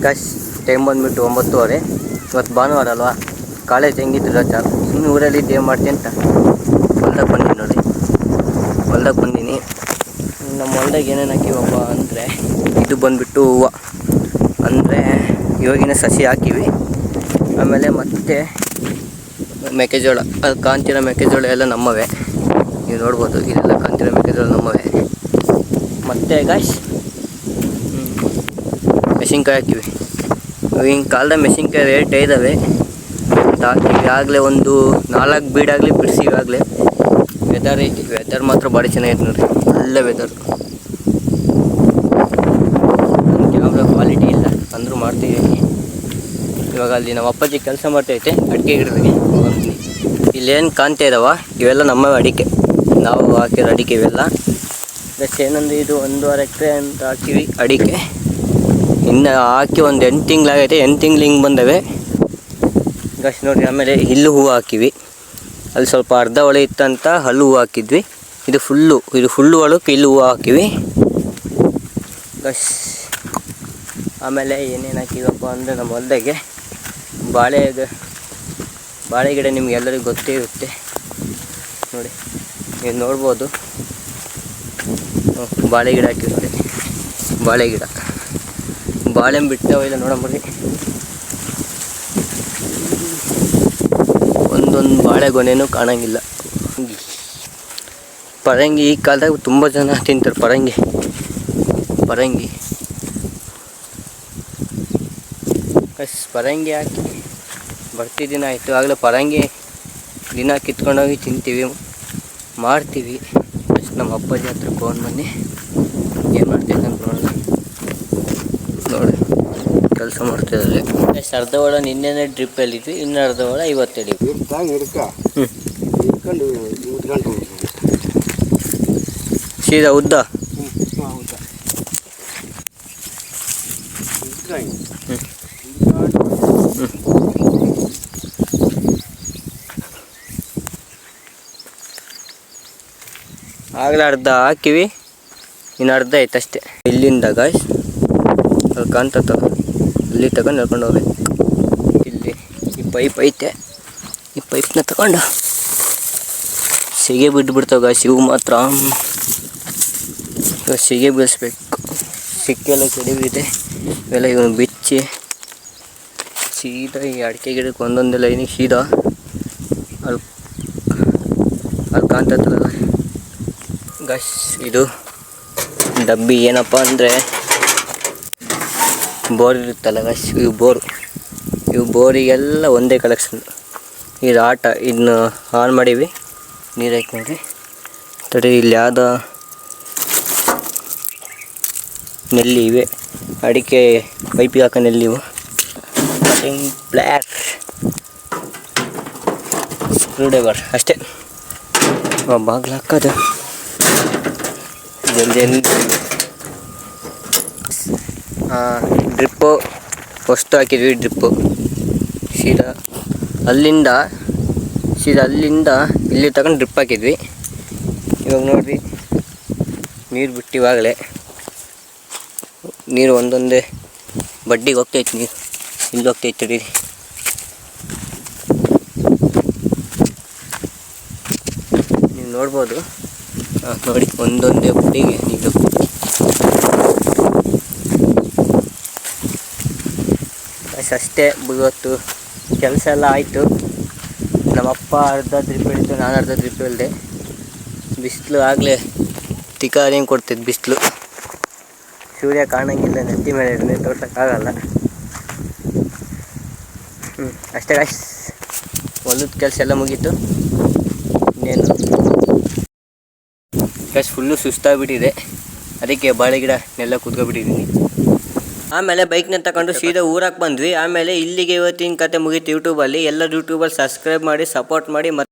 Guys time ಬಂದುಬಿಟ್ಟು 9:30. ಇವತ್ತು ಭಾನುವಾರ ಅಲ್ವಾ, ಕಾಲೇಜ್ ಹೆಂಗಿತ್ತು ರಜಾ, ಸುಮ್ಮನೆ ಊರಲ್ಲಿ ಇದ್ದು ಏನು ಮಾಡ್ತೀನಿ ಅಂತ ಹೊಲ್ದಾಗ ಬಂದೀನಿ ನೋಡಿ. ಹೊಲ್ದಾಗ ಬಂದೀನಿ. ನಮ್ಮ ಹೊಲ್ದಾಗ ಏನೇನು ಹಾಕಿವಪ್ಪ ಅಂದರೆ, ಇದು ಬಂದುಬಿಟ್ಟು ಹೂವು ಅಂದರೆ ಇವಾಗಿನ ಸಸಿ ಹಾಕಿವಿ. ಆಮೇಲೆ ಮತ್ತೆ ಮೆಕ್ಕೆಜೋಳ, ಅದು ಕಾಂತಿರೋ ಮೆಕ್ಕೆಜೋಳ ಎಲ್ಲ ನಮ್ಮವೇ, ನೀವು ನೋಡ್ಬೋದು. ಇದೆಲ್ಲ ಕಾಂತಿರೋ ಮೆಕ್ಕೆಜೋಳ ನಮ್ಮವೇ. ಮತ್ತು ಗಾಯ್ಸ್ ಮೆಣಸಿನ್ಕಾಯಿ ಹಾಕಿವಿ. ಈಗಿನ ಕಾಲದ ಮೆಣಸಿನ್ಕಾಯಿ ರೇಟ್ ಇದ್ದಾವೆ ಅಂತ ಹಾಕಿವಿ. ಆಗಲೇ ಒಂದು 4 ಬೀಡಾಗಲಿ ಬಿಡಿಸಿವಿ. ಆಗಲೇ ವೆದರ್ ಐತಿ, ವೆದರ್ ಮಾತ್ರ ಭಾರಿ ಚೆನ್ನಾಗೈತೆ ನೋಡಿರಿ, ಒಳ್ಳೆ ವೆದರ್. ಕ್ಯಾಮ್ರಾ ಕ್ವಾಲಿಟಿ ಇಲ್ಲ ಅಂದರೂ ಮಾಡ್ತೀವಿ. ಇವಾಗ ಅಲ್ಲಿ ನಮ್ಮ ಅಪ್ಪಾಜಿ ಕೆಲಸ ಮಾಡ್ತೈತೆ ಅಡಿಕೆ ಗಿಡದಲ್ಲಿ. ಇಲ್ಲೇನು ಕಾಣ್ತಾ ಇದ್ದಾವ ಇವೆಲ್ಲ ನಮ್ಮ ಅಡಿಕೆ, ನಾವು ಹಾಕಿರೋ ಅಡಿಕೆ ಇವೆಲ್ಲ. ಪ್ಲಸ್ ಏನಂದ್ರೆ ಇದು 1.5 ಎಕರೆ ಅಂತ ಹಾಕಿವಿ ಅಡಿಕೆ. ಇನ್ನು ಹಾಕಿ ಒಂದು 8 ತಿಂಗಳಾಗೈತೆ. 8 ತಿಂಗ್ಳು ಹಿಂಗೆ ಬಂದವೆ ಗಸ್ ನೋಡಿ. ಆಮೇಲೆ ಇಲ್ಲೂ ಹೂವು ಹಾಕಿವಿ. ಅಲ್ಲಿ ಸ್ವಲ್ಪ ಅರ್ಧ ಹೊಳೆ ಇತ್ತಂತ ಹಲ್ಲು ಹೂವು ಹಾಕಿದ್ವಿ. ಇದು ಫುಲ್ಲು ಹೊಳಕ್ಕೆ ಇಲ್ಲಿ ಹೂವು ಹಾಕಿವಿ ಗಸ್. ಆಮೇಲೆ ಏನೇನು ಹಾಕಿವಪ್ಪ ಅಂದರೆ, ನಮ್ಮ ಹೊಲದಾಗೆ ಬಾಳೆ ಗಿಡ ನಿಮ್ಗೆಲ್ಲರಿಗೂ ಗೊತ್ತೇ ಇರುತ್ತೆ ನೋಡಿ, ನೀವು ನೋಡ್ಬೋದು. ಬಾಳೆ ಗಿಡ ಹಾಕಿರುತ್ತೆ, ಬಾಳೆ ಗಿಡ. ಬಾಳೆ ಬಿಟ್ಟವ ಇಲ್ಲ ನೋಡಂಬರಿ. ಒಂದೊಂದು ಬಾಳೆ ಗೊನೆನೂ ಕಾಣಂಗಿಲ್ಲ. ಪರಂಗಿ ಈ ಕಾಲದಾಗ ತುಂಬ ಜನ ತಿಂತಾರೆ. ಪರಂಗಿ ಪರಂಗಿ ಹಾಕಿ ಬರ್ತಿದ್ದಿನ ಆಯಿತು. ಆಗಲೇ ಪರಂಗಿ ದಿನ ಕಿತ್ಕೊಂಡೋಗಿ ತಿಂತೀವಿ, ಮಾಡ್ತೀವಿ. ನಮ್ಮ ಅಪ್ಪಾಜಿ ಹತ್ರ ಫೋನ್ ಬನ್ನಿ, ಏನು ಮಾಡ್ತೈತೆ ಅಂತ ನೋಡೋಣ. ನೋಡಿ ಕೆಲಸ ಮಾಡ್ತಿದ್ದಾರೆ. ಅರ್ಧ ಒಳ ನಿನ್ನೆನೇ ಡ್ರಿಪ್ಪಲ್ಲಿದ್ವಿ, ಇನ್ನು ಅರ್ಧ ಒಳ ಇವತ್ತೇ ಡ್ರಿಪ್. ಸೀದಾ ಉದ್ದ ಆಗಲೇ ಅರ್ಧ ಹಾಕಿವಿ, ಇನ್ನು ಅರ್ಧ ಐತೆ ಅಷ್ಟೇ. ಇಲ್ಲಿಂದ ಗಾಯ್ಸ್ ಅಲ್ಲಿ ಕಾಣ್ತತ್ತ, ಅಲ್ಲಿ ತಗೊಂಡು ನಡ್ಕೊಂಡು ಹೋಗ್ಬೇಕು. ಇಲ್ಲಿ ಈ ಪೈಪ್ ಐತೆ, ಈ ಪೈಪ್ನ ತಗೊಂಡು ಸಿಗೆ ಬಿಟ್ಬಿಡ್ತಾವೆ ಗಾಯ್ಸ್. ಇವು ಮಾತ್ರ ಇವಾಗ ಸಿಗೆ ಬೀಳಿಸ್ಬೇಕು. ಸಿಕ್ಕೆಲ್ಲ ಕೆಡವಿದೆ ಇವೆಲ್ಲ. ಇವನು ಬಿಚ್ಚಿ ಸೀದಾ ಈ ಅಡಿಕೆ ಗಿಡಕ್ಕೆ ಒಂದೊಂದೇ ಲೈನಿಗೆ ಸೀದಾ ಅಲ್ಲಿ ಕಾಣ್ತತ್ತಲ್ಲ ಗಾಯ್ಸ್. ಇದು ಡಬ್ಬಿ ಏನಪ್ಪ ಅಂದರೆ ಬೋರ್ ಇರುತ್ತಲ್ಲ ಗಾಯ್ಸ್, ಇವು ಬೋರಿಗೆಲ್ಲ ಒಂದೇ ಕಲೆಕ್ಷನ್. ಇದು ಆಟ, ಇದನ್ನ ಆನ್ ಮಾಡೀವಿ, ನೀರು ಹಾಕಿ ನೋಡಿರಿ. ತಡಿ, ಇಲ್ಲಿ ಯಾವುದೋ ನೆಲ್ಲಿ ಇವೆ, ಅಡಿಕೆ ಪೈಪಿಗೆ ಹಾಕೋ ನೆಲ್ಲಿ ಇವು. ಕಟಿಂಗ್ ಬ್ಲ್ಯಾಕ್ ಸ್ಕ್ರೂ ಡ್ರೈವರ್ ಅಷ್ಟೇ. ಬಾಗಿಲು ಹಾಕೋದು ಜಲ್ದಿ. ಡ್ರಿಪ್ಪು ಫಸ್ಟು ಹಾಕಿದ್ವಿ. ಡ್ರಿಪ್ಪು ಸೀದಾ ಅಲ್ಲಿಂದ ಇಲ್ಲಿ ತಗೊಂಡು ಡ್ರಿಪ್ ಹಾಕಿದ್ವಿ. ಇವಾಗ ನೋಡಿರಿ ನೀರು ಬಿಟ್ಟಿವಾಗಲೇ. ನೀರು ಒಂದೊಂದೇ ಬಡ್ಡಿಗೆ ಹೋಗ್ತೈತೆ, ನೀರು ಇಲ್ಲಿ ಹೋಗ್ತೈತೆ ರೀ. ನೀವು ನೋಡ್ಬೋದು ನೋಡಿ, ಒಂದೊಂದೇ ಬಡ್ಡಿಗೆ ನೀರು. ಅಷ್ಟೇ. ಇವತ್ತು ಕೆಲಸ ಎಲ್ಲ ಆಯಿತು. ನಮ್ಮಪ್ಪ ಅರ್ಧ ಡ್ರಿಪ್ ಹಿಡಿತು, ನಾನು ಅರ್ಧ ಡ್ರಿಪ್ ಹೇಳಿದೆ. ಬಿಸಿಲು ಆಗಲೇ ತಿಕಾರಿಂಗ್ ಕೊಡ್ತಿದ್ದು ಬಿಸಿಲು. ಸೂರ್ಯ ಕಾಣಂಗಿಲ್ಲ, ನೆತ್ತಿ ಮೇಲೆ ಇಡನೆ ತೋರ್ಸೋಕ್ಕಾಗಲ್ಲ. ಅಷ್ಟೇ ಗಾಯ್ಸ್, ಹೊಲದ ಕೆಲಸ ಎಲ್ಲ ಮುಗೀತು. ಇನ್ನೇನು ಗಾಯ್ಸ್, ಫುಲ್ಲು ಸುಸ್ತಾಗ್ಬಿಟ್ಟಿದೆ, ಅದಕ್ಕೆ ಬಾಳೆ ಗಿಡ ನೆಲ್ಲ ಕೂತ್ಕೊಬಿಟ್ಟಿದ್ದೀನಿ. ಆಮೇಲೆ ಬೈಕ್ನ ತಗೊಂಡು ಸೀದಾ ಊರಕ್ಕೆ ಬಂದ್ವಿ. ಆಮೇಲೆ ಇಲ್ಲಿಗೆ ಇವತ್ತಿನ ಕತೆ ಮುಗೀತು ಯೂಟ್ಯೂಬಲ್ಲಿ. ಎಲ್ಲ ಯೂಟ್ಯೂಬಲ್ಲಿ ಸಬ್ಸ್ಕ್ರೈಬ್ ಮಾಡಿ, ಸಪೋರ್ಟ್ ಮಾಡಿ.